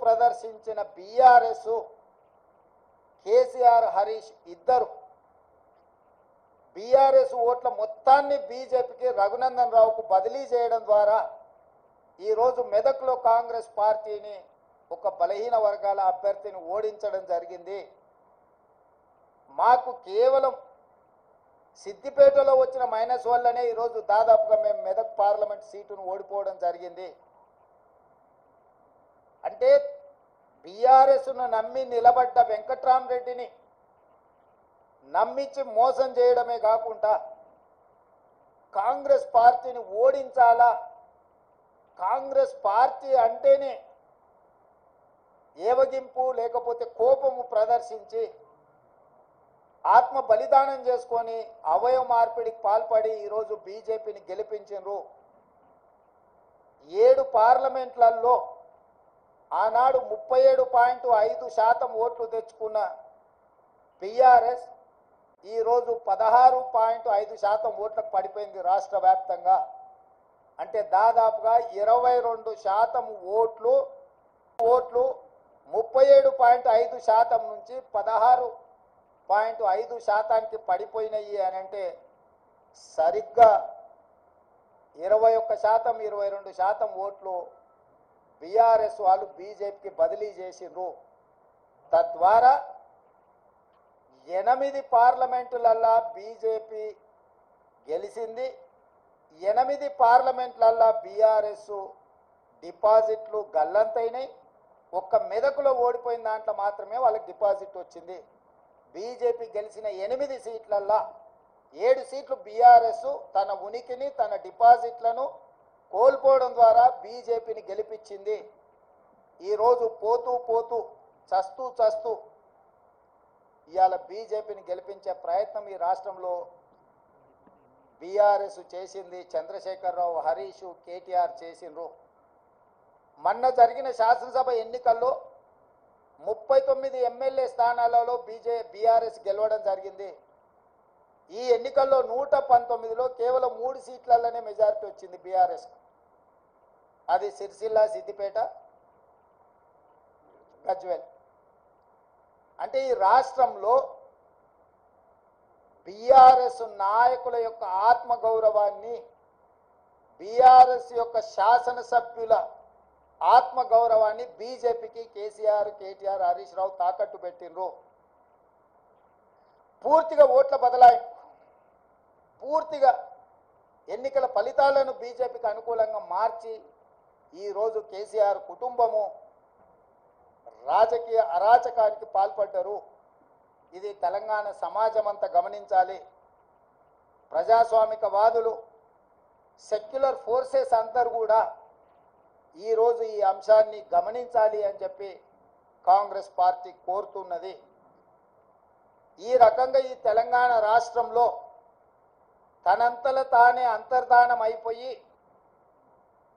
ప్రదర్శించిన బీఆర్ఎస్ కేసీఆర్ హరీష్ ఇద్దరు బీఆర్ఎస్ ఓట్ల మొత్తాన్ని బీజేపీకి రఘునందన్ రావుకు బదిలీ చేయడం ద్వారా ఈరోజు మెదక్లో కాంగ్రెస్ పార్టీని ఒక బలహీన వర్గాల అభ్యర్థిని ఓడించడం జరిగింది. మాకు కేవలం సిద్దిపేటలో వచ్చిన మైనస్ వల్లనే ఈరోజు దాదాపుగా మేము మెదక్ పార్లమెంట్ సీటును ఓడిపోవడం జరిగింది. అంటే బీఆర్ఎస్ను నమ్మి నిలబడ్డ వెంకట్రామరెడ్డిని నమ్మించి మోసం చేయడమే కాకుండా కాంగ్రెస్ పార్టీని ఓడించాలా, కాంగ్రెస్ పార్టీ అంటేనే ఏవగింపు లేకపోతే కోపము ప్రదర్శించి ఆత్మ బలిదానం చేసుకొని అవయవ మార్పిడికి పాల్పడి ఈరోజు బీజేపీని గెలిపించారు. 7 పార్లమెంట్లలో ఆనాడు 37.5% ఓట్లు తెచ్చుకున్న బీఆర్ఎస్ ఈరోజు 16.5% ఓట్లకు పడిపోయింది రాష్ట్ర వ్యాప్తంగా. అంటే దాదాపుగా 22% ఓట్లు 37.5% నుంచి 16.5%కి పడిపోయినాయి అని అంటే సరిగ్గా 21% 22% ఓట్లు బీఆర్ఎస్ వాళ్ళు బీజేపీకి బదిలీ చేసిండ్రు. తద్వారా 8 పార్లమెంటులల్లా బీజేపీ గెలిచింది. 8 పార్లమెంట్లల్లా బీఆర్ఎస్ డిపాజిట్లు గల్లంతైనాయి. ఒక్క మెదకులో ఓడిపోయిన దాంట్లో మాత్రమే వాళ్ళకి డిపాజిట్ వచ్చింది. బీజేపీ గెలిచిన 8 సీట్లల్లా 7 సీట్లు బీఆర్ఎస్ తన ఉనికిని తన డిపాజిట్లను కోల్పోవడం ద్వారా బీజేపీని గెలిపించింది. ఈరోజు పోతూ పోతూ చస్తూ ఇవాళ బీజేపీని గెలిపించే ప్రయత్నం ఈ రాష్ట్రంలో బీఆర్ఎస్ చేసింది. చంద్రశేఖరరావు, హరీష్, కేటీఆర్ చేసిండ్రు. మొన్న జరిగిన శాసనసభ ఎన్నికల్లో 39 ఎమ్మెల్యే స్థానాలలో బీఆర్ఎస్ గెలవడం జరిగింది. ఈ ఎన్నికల్లో 119లో కేవలం 3 సీట్లలోనే మెజారిటీ వచ్చింది బీఆర్ఎస్. అది సిరిసిల్ల, సిద్దిపేట, గజ్వేల్. అంటే ఈ రాష్ట్రంలో బీఆర్ఎస్ నాయకుల యొక్క ఆత్మగౌరవాన్ని, బీఆర్ఎస్ యొక్క శాసనసభ్యుల ఆత్మగౌరవాన్ని బీజేపీకి కేసీఆర్, కేటీఆర్, హరీష్ రావు తాకట్టు పెట్టిండ్రు. పూర్తిగా ఓట్ల బదలాయింపు, పూర్తిగా ఎన్నికల ఫలితాలను బీజేపీకి అనుకూలంగా మార్చి ఈరోజు కేసీఆర్ కుటుంబము రాజకీయ అరాచకానికి పాల్పడ్డారు. ఇది తెలంగాణ సమాజం అంతా గమనించాలి. ప్రజాస్వామికవాదులు, సెక్యులర్ ఫోర్సెస్ అందరూ కూడా ఈరోజు ఈ అంశాన్ని గమనించాలి అని చెప్పి కాంగ్రెస్ పార్టీ కోరుతున్నది. ఈ రకంగా ఈ తెలంగాణ రాష్ట్రంలో తనంతల తానే అంతర్ధానం అయిపోయి